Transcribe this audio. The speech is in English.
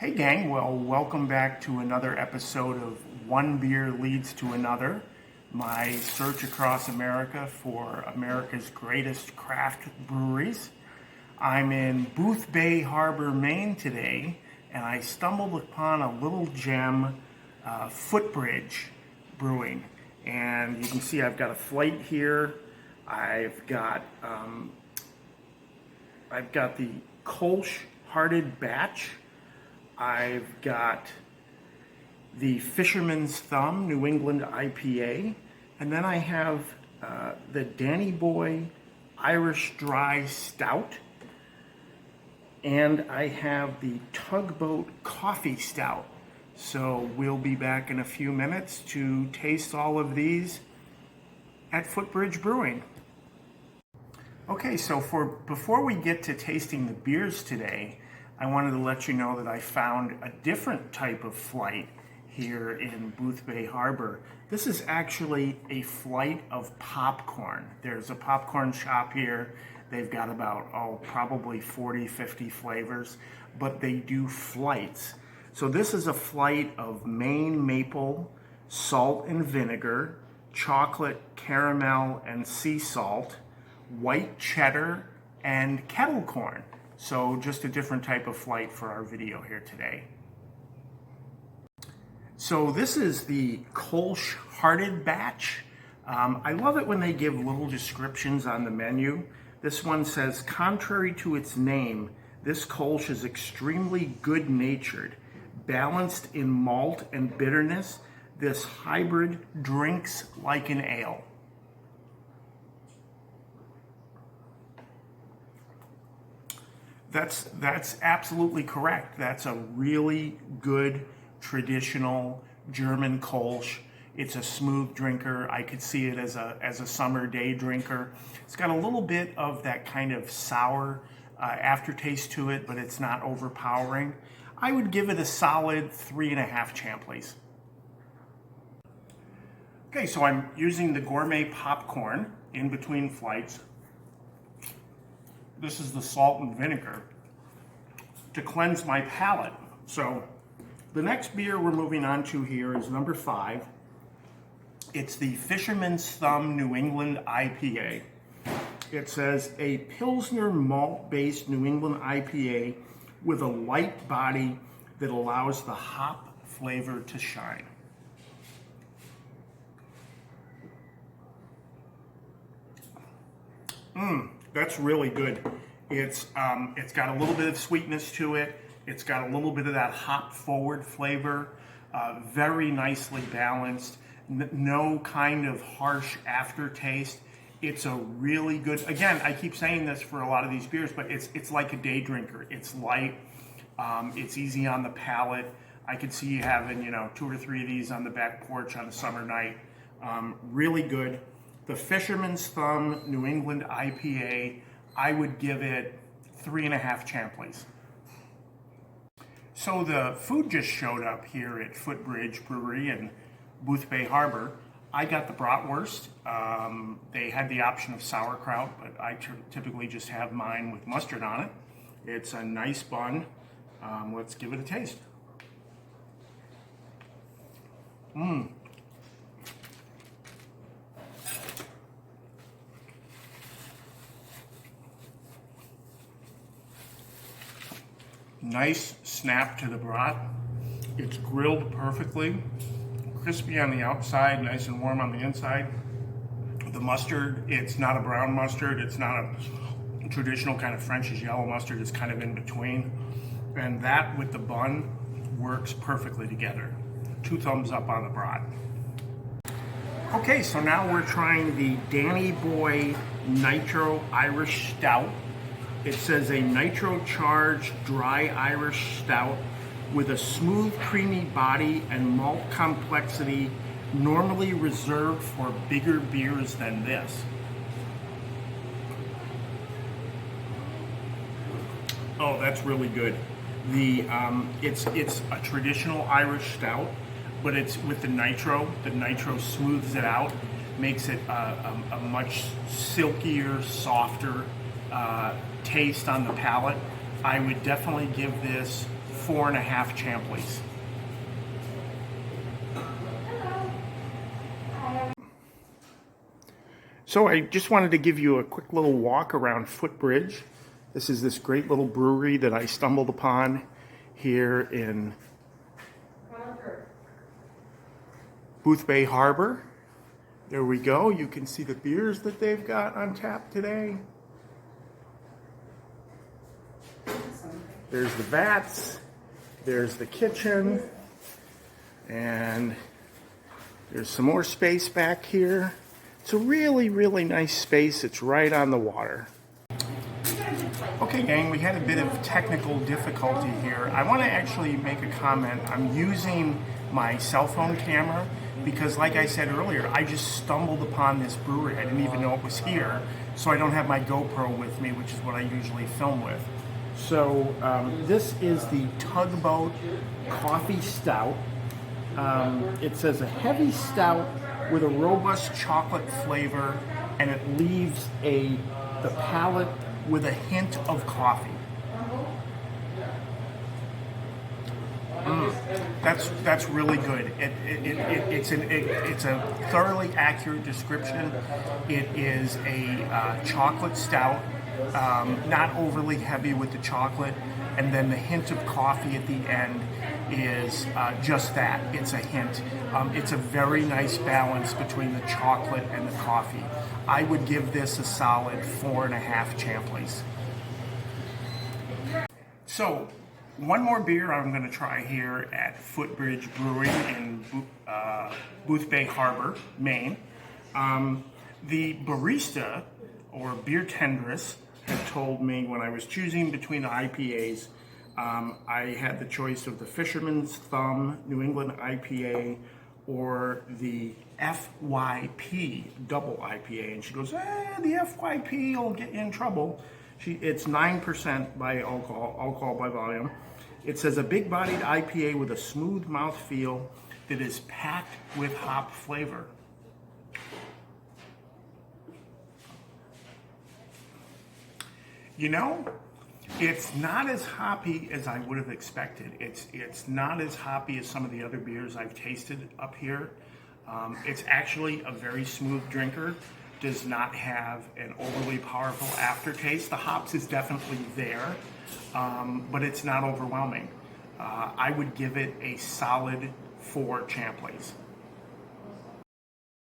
Hey gang, well welcome back to another episode of One Beer Leads to Another, my search across America for America's greatest craft breweries. I'm in Boothbay Harbor, Maine today, and I stumbled upon a little gem, Footbridge Brewing. And you can see I've got a flight here. I've got the Kolsch Hearted Batch. I've got the Fisherman's Thumb New England IPA, and then I have the Danny Boy Irish Dry Stout, and I have the Tugboat Coffee Stout. So we'll be back in a few minutes to taste all of these at Footbridge Brewing. Okay, so before we get to tasting the beers today, I wanted to let you know that I found a different type of flight here in Boothbay Harbor. This is actually a flight of popcorn. There's a popcorn shop here. They've got about, probably 40, 50 flavors, but they do flights. So this is a flight of Maine maple, salt and vinegar, chocolate, caramel, and sea salt, white cheddar, and kettle corn. So just a different type of flight for our video here today. So this is the Kolsch Hearted Batch. I love it when they give little descriptions on the menu. This one says, contrary to its name, this Kolsch is extremely good-natured. Balanced in malt and bitterness, this hybrid drinks like an ale. That's absolutely correct. That's a really good traditional German Kolsch. It's a smooth drinker. I could see it as a summer day drinker. It's got a little bit of that kind of sour aftertaste to it, but it's not overpowering. I would give it a solid 3.5 Champleys. Okay, so I'm using the gourmet popcorn in between flights. This is the salt and vinegar to cleanse my palate. So the next beer we're moving on to here is number 5. It's the Fisherman's Thumb New England IPA. It says a Pilsner malt-based New England IPA with a light body that allows the hop flavor to shine. That's really good. It's got a little bit of sweetness to it. It's got a little bit of that hop forward flavor. Very nicely balanced. No kind of harsh aftertaste. It's a really good. Again, I keep saying this for a lot of these beers, but it's like a day drinker. It's light. It's easy on the palate. I could see you having 2 or 3 of these on the back porch on a summer night. Really good. The Fisherman's Thumb New England IPA, I would give it 3.5 Champleys. So the food just showed up here at Footbridge Brewery in Boothbay Harbor. I got the Bratwurst. They had the option of sauerkraut, but I typically just have mine with mustard on it. It's a nice bun. Let's give it a taste. Nice snap to the brat. It's grilled perfectly, crispy on the outside, nice and warm on the inside. The mustard, it's not a brown mustard, it's not a traditional kind of French's yellow mustard, it's kind of in between. And that with the bun works perfectly together. 2 thumbs up on the brat. Okay, so now we're trying the Danny Boy Nitro Irish Stout. It says a nitro-charged dry Irish stout with a smooth, creamy body and malt complexity normally reserved for bigger beers than this. Oh, that's really good. It's a traditional Irish stout, but it's with the nitro. The nitro smooths it out, makes it a much silkier, softer taste on the palate. I would definitely give this 4.5 Champleys. So I just wanted to give you a quick little walk around Footbridge. This is this great little brewery that I stumbled upon here in Boothbay Harbor. There we go. You can see the beers that they've got on tap today. There's the vats, there's the kitchen, and there's some more space back here. It's a really, really nice space. It's right on the water. Okay, gang, we had a bit of technical difficulty here. I want to actually make a comment. I'm using my cell phone camera because, like I said earlier, I just stumbled upon this brewery. I didn't even know it was here, so I don't have my GoPro with me, which is what I usually film with. So this is the Tugboat Coffee Stout. It says a heavy stout with a robust chocolate flavor, and it leaves the palate with a hint of coffee. That's really good. It's a thoroughly accurate description. It is a chocolate stout, not overly heavy with the chocolate, and then the hint of coffee at the end is just that. It's a hint. It's a very nice balance between the chocolate and the coffee. I would give this a solid 4.5 Champleys. So, one more beer I'm going to try here at Footbridge Brewery in Boothbay Harbor, Maine. The barista, or beer tenderess, had told me when I was choosing between the IPAs, I had the choice of the Fisherman's Thumb New England IPA or the FYP Double IPA. And she goes, the FYP will get you in trouble. It's 9% by alcohol by volume. It says a big-bodied IPA with a smooth mouthfeel that is packed with hop flavor. You know, it's not as hoppy as I would have expected. It's not as hoppy as some of the other beers I've tasted up here. It's actually a very smooth drinker. Does not have an overly powerful aftertaste. The hops is definitely there, but it's not overwhelming. I would give it a solid 4 Champleys.